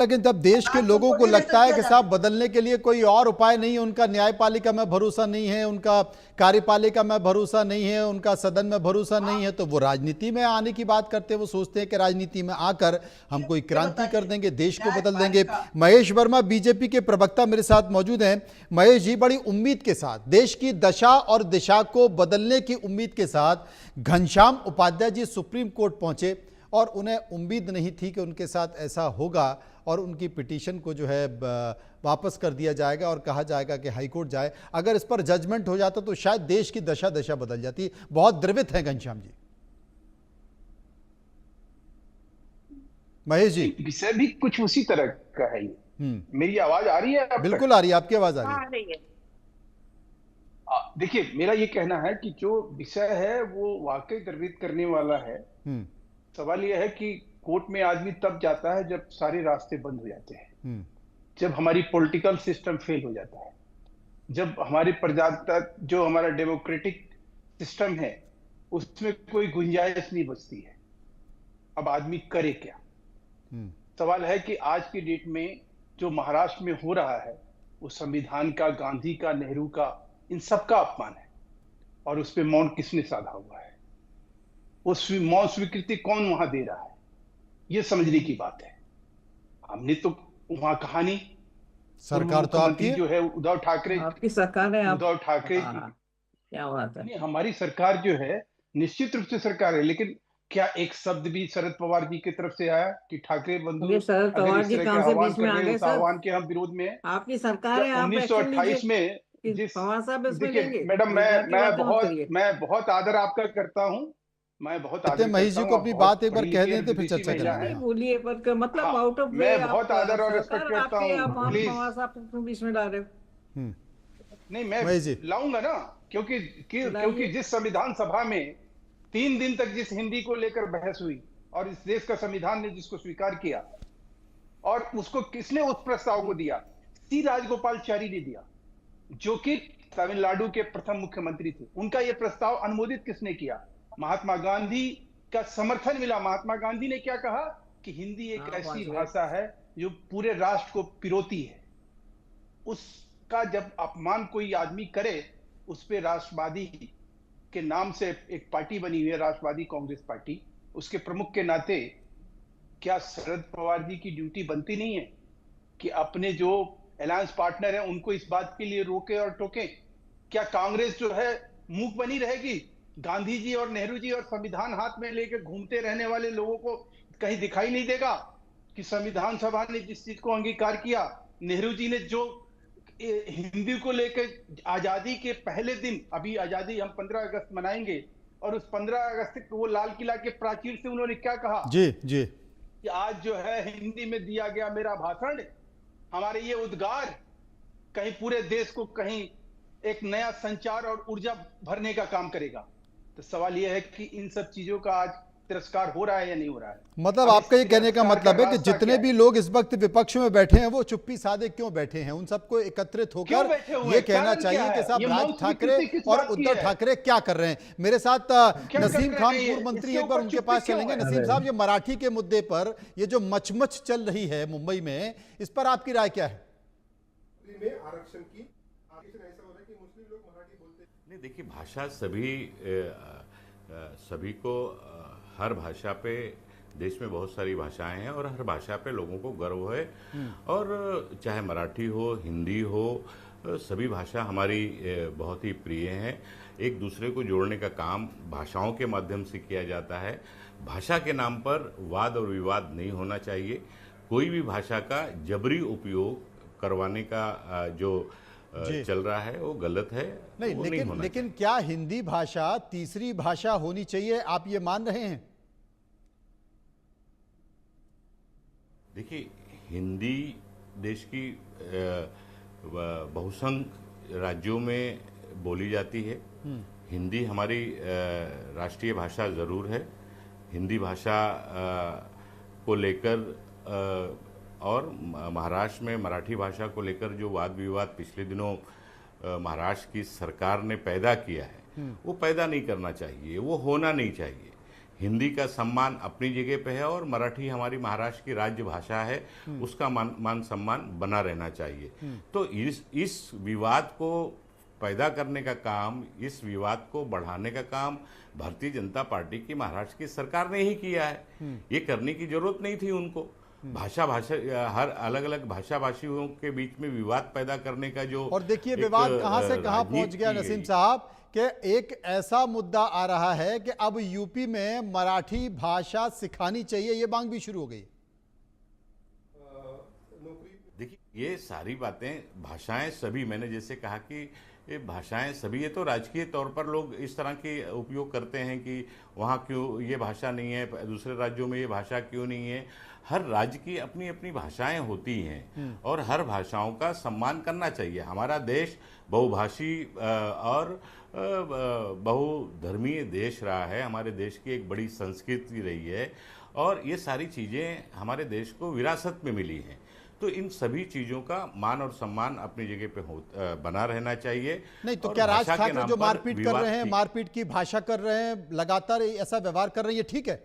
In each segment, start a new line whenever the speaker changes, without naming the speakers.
लेकिन जब देश के लोगों को लगता है कि साहब बदलने के लिए कोई और उपाय नहीं है, उनका न्यायपालिका में भरोसा नहीं है, उनका कार्यपालिका में भरोसा नहीं है, उनका सदन में भरोसा नहीं है, तो वो राजनीति में आने की बात करते हैं। वो सोचते हैं कि राजनीति में आकर हम कोई क्रांति कर देंगे, देश को बदल देंगे। महेश वर्मा बीजेपी के प्रवक्ता मेरे साथ मौजूद हैं। महेश जी, बड़ी उम्मीद के साथ, देश की दशा और दिशा को बदलने की उम्मीद के साथ घनश्याम उपाध्याय जी सुप्रीम कोर्ट पहुंचे और उन्हें उम्मीद नहीं थी कि उनके साथ ऐसा होगा और उनकी पिटीशन को जो है वापस कर दिया जाएगा और कहा जाएगा कि हाईकोर्ट जाए। अगर इस पर जजमेंट हो जाता तो शायद देश की दशा बदल जाती। बहुत द्रवित हैं घनश्याम जी। महेश जी,
विषय भी कुछ उसी तरह का है ये। मेरी आवाज आ रही है आप
बिल्कुल
तक?
आ रही है, आपकी आवाज आ रही है।
देखिए, मेरा ये कहना है कि जो विषय है वो वाकई द्रवित करने वाला है। सवाल यह है कि कोर्ट में आदमी तब जाता है जब सारे रास्ते बंद हो जाते हैं, जब हमारी पॉलिटिकल सिस्टम फेल हो जाता है, जब हमारी प्रजातंत्र जो हमारा डेमोक्रेटिक सिस्टम है उसमें कोई गुंजाइश नहीं बचती है। अब आदमी करे क्या? सवाल है कि आज की डेट में जो महाराष्ट्र में हो रहा है वो संविधान का, गांधी का, नेहरू का, इन सबका अपमान है। और उस पर मौन किसने साधा हुआ है? उस मौन स्वीकृति कौन वहां दे रहा है? ये समझने की बात है। हमने तो वहां कहा नहीं।
सरकार तो आपकी
जो है उद्धव ठाकरे,
आपकी सरकार है।
उद्धव ठाकरे
क्या बात है?
नहीं, हमारी सरकार जो है निश्चित रूप से सरकार है, लेकिन क्या एक शब्द भी शरद पवार जी की तरफ से आया कि ठाकरे बंधु
शरद पवार जी कहां से बीच में आ गए?
आह्वान के हम विरोध में हैं।
आपकी सरकार है, आप
1928 में जिस,
पवार साहब इसमें
देखिए
लेंगे?
मैडम, मैं बहुत आदर आपका करता हूँ। मैं बहुत आदर
महेश जी को अपनी बात एक बार कह दें तो फिर चर्चा करेंगे।
बोलिए, पर मतलब आउट ऑफ
मैं बहुत आदर और रिस्पेक्ट करता हूँ। प्लीज,
पवार साहब बीच में डाल रहे हो।
नहीं, मैं लाऊंगा ना, क्योंकि जिस संविधान सभा में 3 दिन तक जिस हिंदी को लेकर बहस हुई और इस देश का संविधान ने जिसको स्वीकार किया, और उसको किसने उस प्रस्ताव को दिया? सी राजगोपालाचारी ने दिया, जो कि तमिलनाडु के प्रथम मुख्यमंत्री थे। उनका यह प्रस्ताव अनुमोदित किसने किया? महात्मा गांधी का समर्थन मिला। महात्मा गांधी ने क्या कहा कि हिंदी एक ऐसी भाषा है जो पूरे राष्ट्र को पिरोती है। उसका जब अपमान कोई आदमी करे, उस पे राष्ट्रवादी के नाम से एक पार्टी बनी हुई है, राष्ट्रवादी कांग्रेस पार्टी, उसके प्रमुख के नाते क्या शरद पवार जी की ड्यूटी बनती नहीं है कि अपने जो अलायंस पार्टनर है उनको इस बात के लिए रोके और टोके? क्या कांग्रेस जो है मूक बनी रहेगी? गांधी जी और नेहरू जी और संविधान हाथ में लेकर घूमते रहने वाले लोगों को कहीं दिखाई नहीं देगा कि संविधान सभा ने जिस चीज को अंगीकार किया, नेहरू जी ने जो हिंदी को लेकर आजादी के पहले दिन, अभी आजादी हम 15 अगस्त मनाएंगे, और उस 15 अगस्त को वो लाल किला के प्राचीर से उन्होंने क्या कहा?
जी जी,
कि आज जो है हिंदी में दिया गया मेरा भाषण, हमारे ये उद्गार कहीं पूरे देश को कहीं एक नया संचार और ऊर्जा भरने का काम करेगा। तो सवाल यह है कि इन सब चीजों का आज तिरस्कार हो रहा है या नहीं हो रहा है?
मतलब आपका ये कहने का मतलब है कि जितने भी लोग इस वक्त विपक्ष में बैठे हैं वो चुप्पी साधे क्यों बैठे हैं? उन सबको एकत्रित होकर ये कहना चाहिए कि साहब राज ठाकरे और उद्धव ठाकरे क्या कर रहे हैं। मेरे साथ नसीम खान पूर्व मंत्री, एक बार उनके पास चलेंगे। नसीम साहब, ये मराठी के मुद्दे पर ये जो मचमच चल रही है मुंबई में, इस पर आपकी राय क्या है?
आरक्षण की ऐसा हो रहा है कि मुस्लिम लोग मराठी बोलते
नहीं। देखिए, भाषा सभी को, हर भाषा पे, देश में बहुत सारी भाषाएं हैं और हर भाषा पे लोगों को गर्व है। और चाहे मराठी हो, हिंदी हो, सभी भाषा हमारी बहुत ही प्रिय हैं। एक दूसरे को जोड़ने का काम भाषाओं के माध्यम से किया जाता है। भाषा के नाम पर वाद और विवाद नहीं होना चाहिए। कोई भी भाषा का जबरी उपयोग करवाने का जो चल रहा है वो गलत है।
नहीं, लेकिन क्या हिंदी भाषा तीसरी भाषा होनी चाहिए, आप ये मान रहे हैं?
देखिए, हिंदी देश की बहुसंख्य राज्यों में बोली जाती है। हिंदी हमारी राष्ट्रीय भाषा जरूर है। हिंदी भाषा को लेकर और महाराष्ट्र में मराठी भाषा को लेकर जो वाद विवाद पिछले दिनों महाराष्ट्र की सरकार ने पैदा किया है, वो पैदा नहीं करना चाहिए, वो होना नहीं चाहिए। हिंदी का सम्मान अपनी जगह पे है और मराठी हमारी महाराष्ट्र की राज्य भाषा है, उसका मान सम्मान बना रहना चाहिए। तो इस विवाद को पैदा करने का काम, इस विवाद को बढ़ाने का काम भारतीय जनता पार्टी की महाराष्ट्र की सरकार ने ही किया है। ये करने की जरूरत नहीं थी उनको। भाषा हर अलग अलग भाषा भाषियों के बीच में विवाद पैदा करने का जो,
और देखिए विवाद कहां से कहां पहुंच गया नसीम साहब, कि एक ऐसा मुद्दा आ रहा है कि अब यूपी में मराठी भाषा सिखानी चाहिए, ये मांग भी शुरू हो गई।
देखिए ये सारी बातें, भाषाएं सभी, मैंने जैसे कहा कि ये भाषाएं सभी, ये तो राजकीय तौर पर लोग इस तरह के उपयोग करते हैं कि वहाँ क्यों ये भाषा नहीं है, दूसरे राज्यों में ये भाषा क्यों नहीं है। हर राज्य की अपनी अपनी भाषाएं होती हैं और हर भाषाओं का सम्मान करना चाहिए। हमारा देश बहुभाषी और बहुधर्मीय देश रहा है, हमारे देश की एक बड़ी संस्कृति रही है और ये सारी चीज़ें हमारे देश को विरासत में मिली हैं। तो इन सभी चीजों का मान और सम्मान अपनी जगह पे बना रहना चाहिए।
नहीं तो क्या राज ठाकरे जो मारपीट कर रहे हैं, मारपीट की भाषा कर रहे हैं, लगातार ऐसा व्यवहार कर रहे हैं, ये ठीक है?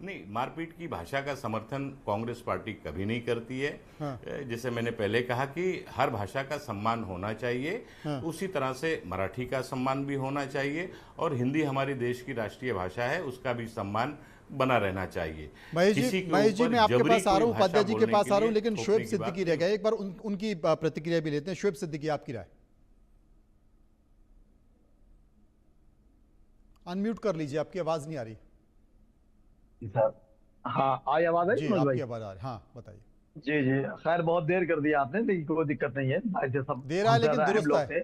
नहीं, मारपीट की भाषा का समर्थन कांग्रेस पार्टी कभी नहीं करती है। हाँ। जैसे मैंने पहले कहा कि हर भाषा का सम्मान होना चाहिए। हाँ। उसी तरह से मराठी का सम्मान भी होना चाहिए और हिंदी हमारी देश की राष्ट्रीय भाषा है, उसका भी सम्मान बना रहना चाहिए।
महेश जी मैं आपके पास आ रहा हूँ, उपाध्याय जी के पास आ रहा हूँ, लेकिन शोएब सिद्दीकी रह गए। एक बार उनकी प्रतिक्रिया भी लेते हैं। शोएब सिद्दीकी, आपकी राय? अनम्यूट कर लीजिए, आपकी आवाज नहीं आ रही।
सर हाँ, आई आवाज है?
जी आपकी आवाज आ रही, हाँ बताइए।
जी जी, खैर बहुत देर कर दिया आपने, लेकिन कोई दिक्कत नहीं है, सब
देर है लेकिन दुरुस्त है।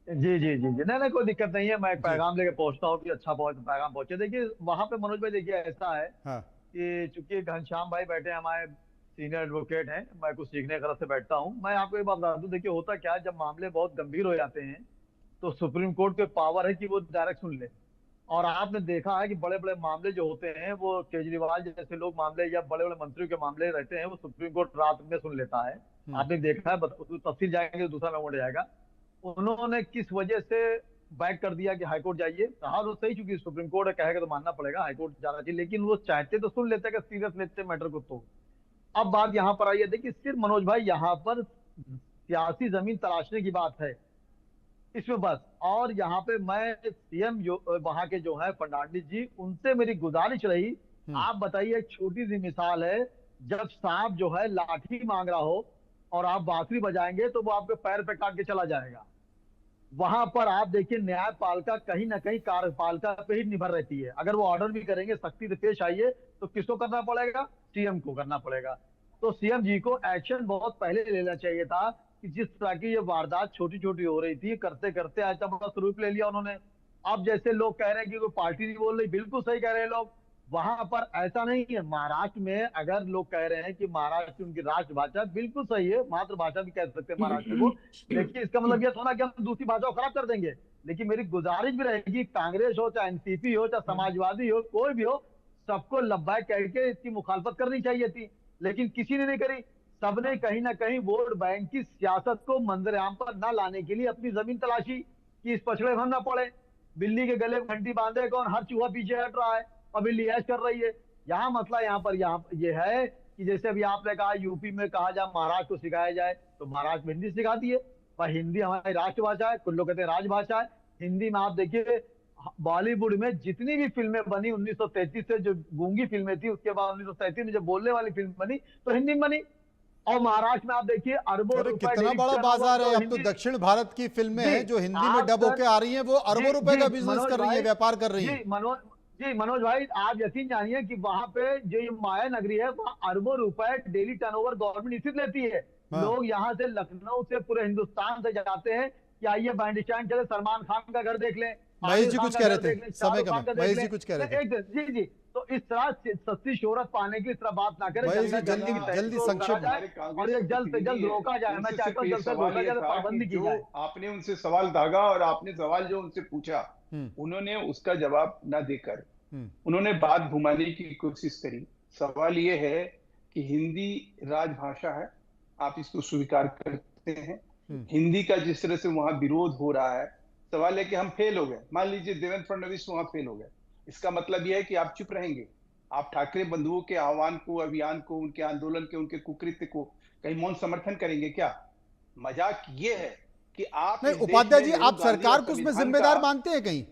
जी जी जी जी, नहीं कोई दिक्कत नहीं है। मैं एक पैगाम लेके पहुंचता हूँ कि अच्छा पैगाम पहुंचे। देखिए वहां पे मनोज भाई, देखिए ऐसा है हाँ। कि चूंकि घनश्याम भाई बैठे हमारे सीनियर एडवोकेट हैं, मैं कुछ सीखने की तरफ से बैठता हूँ। मैं आपको एक बात बता दूं, देखिए होता क्या है, जब मामले बहुत गंभीर हो जाते हैं तो सुप्रीम कोर्ट के पावर है कि वो डायरेक्ट सुन ले। और आपने देखा है कि बड़े बड़े मामले जो होते हैं, वो केजरीवाल जैसे लोग मामले या बड़े बड़े मंत्रियों के मामले रहते हैं, वो सुप्रीम कोर्ट रात में सुन लेता है। आपने देखा है, तफसील जाएंगे तो दूसरा में जाएगा। उन्होंने किस वजह से बैक कर दिया कि हाईकोर्ट जाइए, कहा तो सही, चूंकि सुप्रीम कोर्ट कहेगा तो मानना पड़ेगा, हाईकोर्ट जाना चाहिए, लेकिन वो चाहते तो सुन लेते, सीरियस लेते मैटर को। तो अब बात यहाँ पर आई है, देखिए सिर्फ मनोज भाई यहाँ पर सियासी जमीन तलाशने की बात है इसमें बस। और यहाँ पे मैं सीएम वहां के जो है फर्नांडिस जी, उनसे मेरी गुजारिश रही, आप बताइए, एक छोटी सी मिसाल है, जब सांप जो है लाठी मांग रहा हो और आप बांसुरी बजाएंगे तो वो आपके पैर पे काट के चला जाएगा। वहां पर आप देखिए न्यायपालिका कहीं ना कहीं कार्यपालिका पे ही निर्भर रहती है। अगर वो ऑर्डर भी करेंगे सख्ती से पेश आइए, तो किसको करना पड़ेगा? सीएम को करना पड़ेगा। तो सीएम जी को एक्शन बहुत पहले लेना चाहिए था कि जिस तरह की ये वारदात छोटी छोटी हो रही थी, करते करते आज तक बड़ा स्वरूप ले लिया उन्होंने। अब जैसे लोग कह रहे हैं कि कोई पार्टी नहीं बोल रही, बिल्कुल सही कह रहे हैं लोग, वहां पर ऐसा नहीं है। महाराष्ट्र में अगर लोग कह रहे हैं कि महाराष्ट्र उनकी राष्ट्रभाषा, बिल्कुल सही है, मातृभाषा भी कह सकते हैं महाराष्ट्र को, लेकिन इसका मतलब यह थोड़ा कि हम दूसरी भाषा को खराब कर देंगे। लेकिन मेरी गुजारिश भी रहेगी, कांग्रेस हो चाहे एनसीपी हो चाहे समाजवादी हो, कोई भी हो, सबको लब्बाई कह के इसकी मुखालफत करनी चाहिए थी, लेकिन किसी ने नहीं करी। सबने कहीं ना कहीं वोट बैंक की सियासत को मंजरेआम पर न लाने के लिए अपनी जमीन तलाशी कि इस पछड़े हम न पड़े। बिल्ली के गले में घंटी बांधे कौन, हर चूहा पीछे हट रहा है और बिल्ली ऐश कर रही है। यहाँ मसला यहाँ पर ये है कि जैसे अभी आपने कहा यूपी में कहा जाए महाराष्ट्र को सिखाया जाए, तो महाराष्ट्र में हिंदी सिखाती है, पर हिंदी हमारी राष्ट्रभाषा है, कुछ लोग कहते हैं राजभाषा है। हिंदी में आप देखिए बॉलीवुड में जितनी भी फिल्में बनी 1933 से, जो गूंगी फिल्में थी, उसके बाद 1937 में जब बोलने वाली फिल्म बनी तो हिंदी में बनी। और महाराष्ट्र में आप देखिए अरबों रुपए,
कितना बड़ा बाजार है। अब तो दक्षिण भारत की फिल्में हैं जो हिंदी में डब होकर आ रही हैं, वो अरबों रुपए का बिजनेस कर रही है, व्यापार कर रही है।
मनोज भाई, आप यकीन जानिए कि वहां पे जो ये माया नगरी है, वहाँ अरबों रुपए डेली टर्नओवर गवर्नमेंट इसी लेती है। लोग यहाँ से, लखनऊ से, पूरे हिंदुस्तान से जाते हैं कि आइए बैंड स्टैंड चले, सलमान खान का घर देख लें।
महेश जी कुछ कह रहे थे, समय कम, महेश जी कुछ कह रहे थे।
जी जी, तो इस तरह सस्ती शोहरत पाने की इस तरह बात ना करें,
जल्दी संक्षिप्त
और ये जल्द से जल्द रोका जाए। मैं चाहता हूँ जल्द से रोका जाए, पाबंदी की जाए।
आपने उनसे सवाल दागा और आपने सवाल जो उनसे पूछा, उन्होंने उसका जवाब न देकर उन्होंने बात घुमाने की कोशिश करी। सवाल ये है कि हिंदी राजभाषा है, आप इसको स्वीकार करते हैं? हिंदी का जिस तरह से वहां विरोध हो रहा है, सवाल है कि हम फेल हो गए, मान लीजिए देवेंद्र फडणवीस वहां फेल हो गए, इसका मतलब यह है कि आप चुप रहेंगे? आप ठाकरे बंधुओं के आह्वान को, अभियान को, उनके आंदोलन के, उनके कुकृत्य को कहीं मौन समर्थन करेंगे क्या? मजाक ये है कि आप
नहीं, उपाध्याय जी, आप सरकार को उसमें जिम्मेदार मानते हैं कहीं?